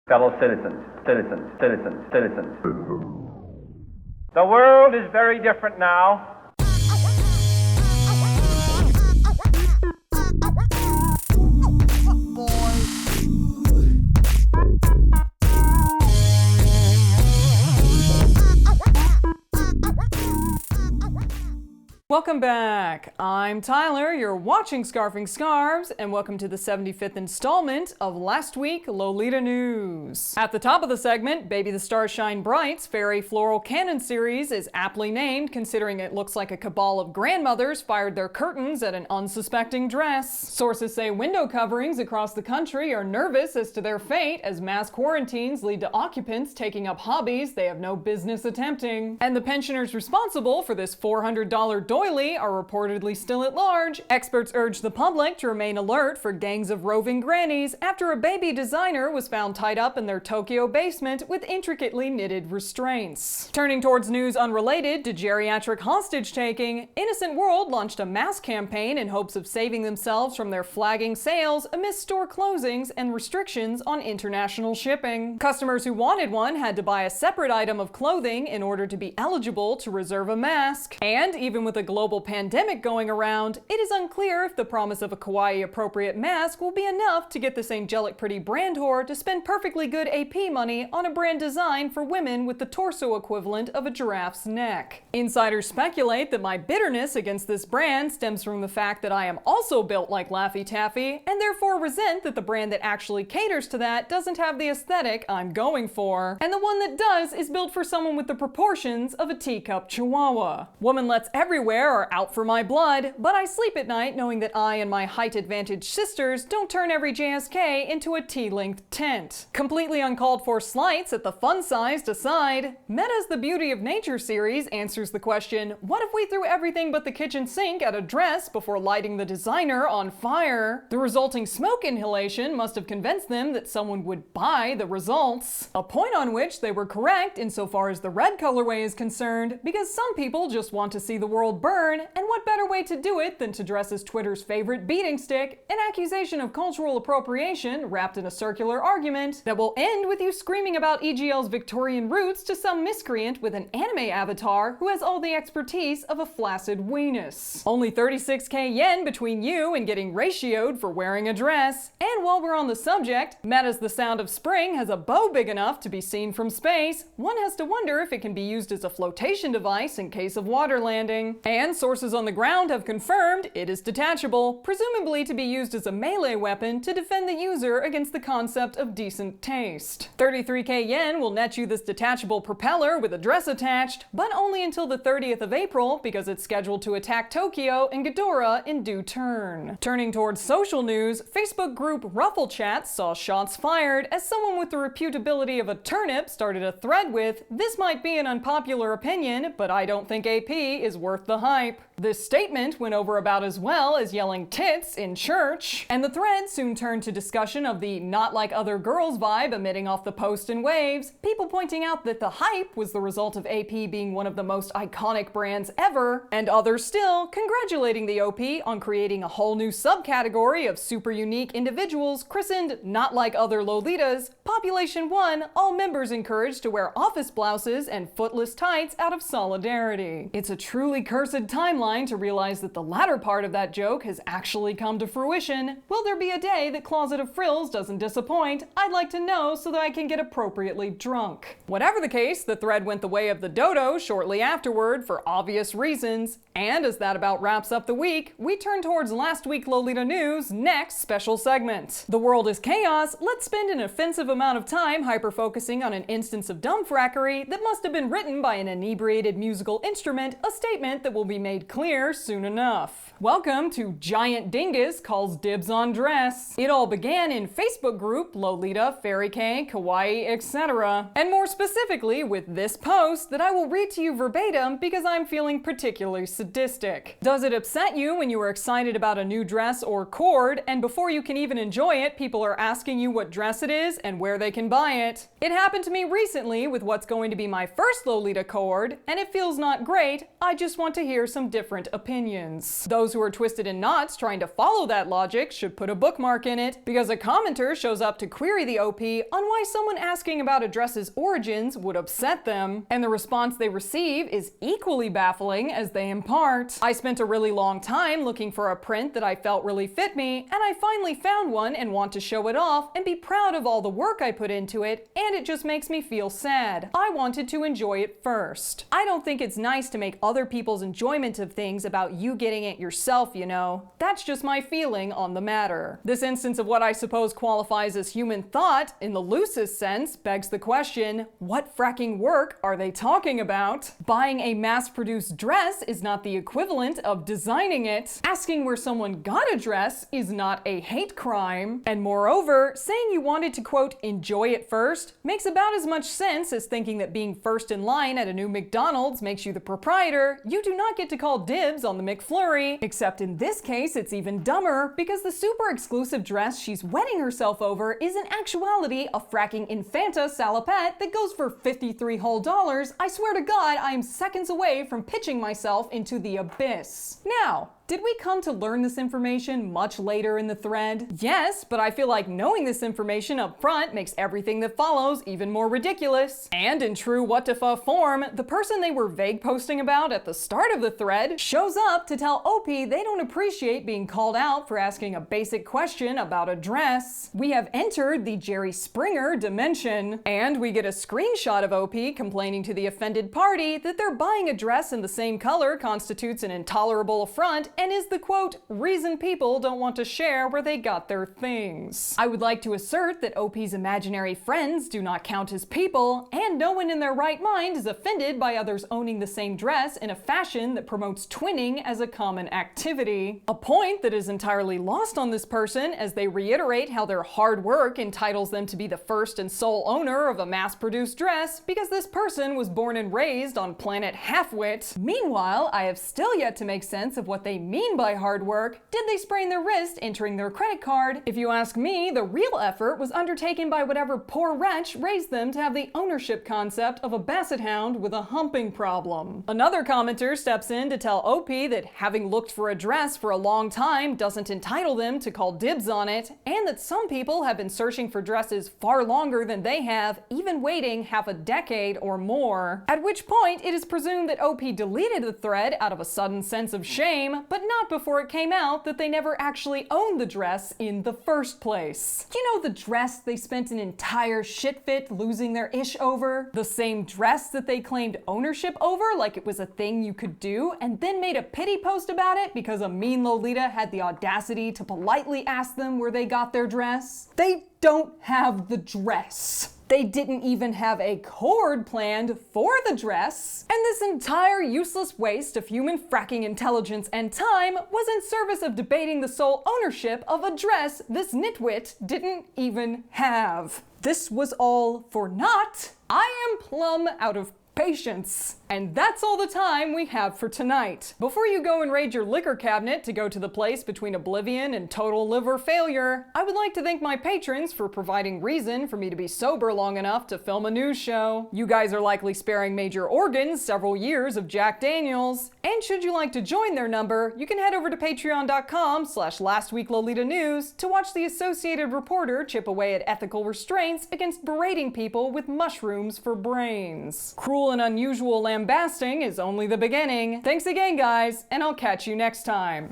Fellow citizens, citizens. The world is very different now. Welcome back. I'm Tyler, you're watching Scarfing Scarves, and welcome to the 75th installment of Last Week Lolita News. At the top of the segment, Baby the Stars Shine Bright's Fairy Floral Cannon series is aptly named considering it looks like a cabal of grandmothers fired their curtains at an unsuspecting dress. Sources say window coverings across the country are nervous as to their fate as mass quarantines lead to occupants taking up hobbies they have no business attempting. And the pensioners responsible for this $400 doily are reportedly still at large. Experts urge the public to remain alert for gangs of roving grannies after a baby designer was found tied up in their Tokyo basement with intricately knitted restraints. Turning towards news unrelated to geriatric hostage-taking, Innocent World launched a mass campaign in hopes of saving themselves from their flagging sales amidst store closings and restrictions on international shipping. Customers who wanted one had to buy a separate item of clothing in order to be eligible to reserve a mask. And even with a global pandemic going around, it is unclear if the promise of a kawaii-appropriate mask will be enough to get this angelic pretty brand whore to spend perfectly good AP money on a brand designed for women with the torso equivalent of a giraffe's neck. Insiders speculate that my bitterness against this brand stems from the fact that I am also built like Laffy Taffy, and therefore resent that the brand that actually caters to that doesn't have the aesthetic I'm going for. And the one that does is built for someone with the proportions of a teacup chihuahua. Womanlets everywhere are out for my blood, but I sleep at night knowing that I and my height advantage sisters don't turn every JSK into a T-length tent. Completely uncalled for slights at the fun-sized aside, Meta's The Beauty of Nature series answers the question, what if we threw everything but the kitchen sink at a dress before lighting the designer on fire? The resulting smoke inhalation must have convinced them that someone would buy the results. A point on which they were correct insofar as the red colorway is concerned, because some people just want to see the world burn, and what better way to do it than to dress as Twitter's favorite beating stick, an accusation of cultural appropriation wrapped in a circular argument that will end with you screaming about EGL's Victorian roots to some miscreant with an anime avatar who has all the expertise of a flaccid weenus. Only 36k yen between you and getting ratioed for wearing a dress. And while we're on the subject, Meta's The Sound of Spring has a bow big enough to be seen from space. One has to wonder if it can be used as a flotation device in case of water landing. And sources on the ground have confirmed it is detachable, presumably to be used as a melee weapon to defend the user against the concept of decent taste. 33k yen will net you this detachable propeller with a dress attached, but only until the 30th of April because it's scheduled to attack Tokyo and Ghidorah in due turn. Turning towards social news, Facebook group Ruffle Chats saw shots fired as someone with the reputability of a turnip started a thread with, "This might be an unpopular opinion, but I don't think AP is worth the hype." This statement went over about as well as yelling tits in church, and the thread soon turned to discussion of the not like other girls vibe emitting off the post and waves, people pointing out that the hype was the result of AP being one of the most iconic brands ever, and others still congratulating the OP on creating a whole new subcategory of super unique individuals christened not like other Lolitas, Population 1, all members encouraged to wear office blouses and footless tights out of solidarity. It's a truly cursed timeline to realize that the latter part of that joke has actually come to fruition. Will there be a day that Closet of Frills doesn't disappoint? I'd like to know so that I can get appropriately drunk. Whatever the case, the thread went the way of the dodo shortly afterward for obvious reasons. And as that about wraps up the week, we turn towards Last Week Lolita News' next special segment. The world is chaos, let's spend an offensive amount of time hyper-focusing on an instance of dumbfrackery that must have been written by an inebriated musical instrument, a statement that will be made clear soon enough. Welcome to Giant Dingus Calls Dibs on Dress. It all began in Facebook group Lolita, Fairy K, Kawaii, etc. And more specifically with this post that I will read to you verbatim because I'm feeling particularly sadistic. Does it upset you when you are excited about a new dress or cord and before you can even enjoy it, people are asking you what dress it is and where they can buy it? It happened to me recently with what's going to be my first Lolita cord, and it feels not great. I just want to hear hear some different opinions. Those who are twisted in knots trying to follow that logic should put a bookmark in it, because a commenter shows up to query the OP on why someone asking about a dress's origins would upset them, and the response they receive is equally baffling as they impart. I spent a really long time looking for a print that I felt really fit me, and I finally found one and want to show it off and be proud of all the work I put into it, and it just makes me feel sad. I wanted to enjoy it first. I don't think it's nice to make other people's enjoyment of things about you getting it yourself, you know. That's just my feeling on the matter. This instance of what I suppose qualifies as human thought, in the loosest sense, begs the question, what fracking work are they talking about? Buying a mass-produced dress is not the equivalent of designing it. Asking where someone got a dress is not a hate crime. And moreover, saying you wanted to, quote, enjoy it first makes about as much sense as thinking that being first in line at a new McDonald's makes you the proprietor. You do not get to call dibs on the McFlurry. Except in this case, it's even dumber, because the super exclusive dress she's wetting herself over is in actuality a fracking Infanta salopette that goes for $53 whole. I swear to God, I am seconds away from pitching myself into the abyss. Now, did we come to learn this information much later in the thread? Yes, but I feel like knowing this information up front makes everything that follows even more ridiculous. And in true what the fuck form, the person they were vague posting about at the start of the thread shows up to tell OP they don't appreciate being called out for asking a basic question about a dress. We have entered the Jerry Springer dimension, and we get a screenshot of OP complaining to the offended party that they're buying a dress in the same color constitutes an intolerable affront and is the, quote, reason people don't want to share where they got their things. I would like to assert that OP's imaginary friends do not count as people, and no one in their right mind is offended by others owning the same dress in a fashion that promotes twinning as a common activity. A point that is entirely lost on this person as they reiterate how their hard work entitles them to be the first and sole owner of a mass-produced dress because this person was born and raised on planet Halfwit. Meanwhile, I have still yet to make sense of what they mean by hard work. Did they sprain their wrist entering their credit card? If you ask me, the real effort was undertaken by whatever poor wretch raised them to have the ownership concept of a basset hound with a humping problem. Another commenter steps in to tell OP that having looked for a dress for a long time doesn't entitle them to call dibs on it, and that some people have been searching for dresses far longer than they have, even waiting half a decade or more. At which point, it is presumed that OP deleted the thread out of a sudden sense of shame, but not before it came out that they never actually owned the dress in the first place. You know, the dress they spent an entire shit fit losing their ish over? The same dress that they claimed ownership over like it was a thing you could do, and then made a pity post about it because a mean Lolita had the audacity to politely ask them where they got their dress? They don't have the dress. They didn't even have a cord planned for the dress, and this entire useless waste of human fracking intelligence and time was in service of debating the sole ownership of a dress this nitwit didn't even have. This was all for naught. I am plumb out of patience. And that's all the time we have for tonight. Before you go and raid your liquor cabinet to go to the place between oblivion and total liver failure, I would like to thank my patrons for providing reason for me to be sober long enough to film a news show. You guys are likely sparing major organs several years of Jack Daniels. And should you like to join their number, you can head over to patreon.com/lastweeklolitanews to watch the Associated Reporter chip away at ethical restraints against berating people with mushrooms for brains. Cruel and unusual lambasting is only the beginning. Thanks again, guys, and I'll catch you next time.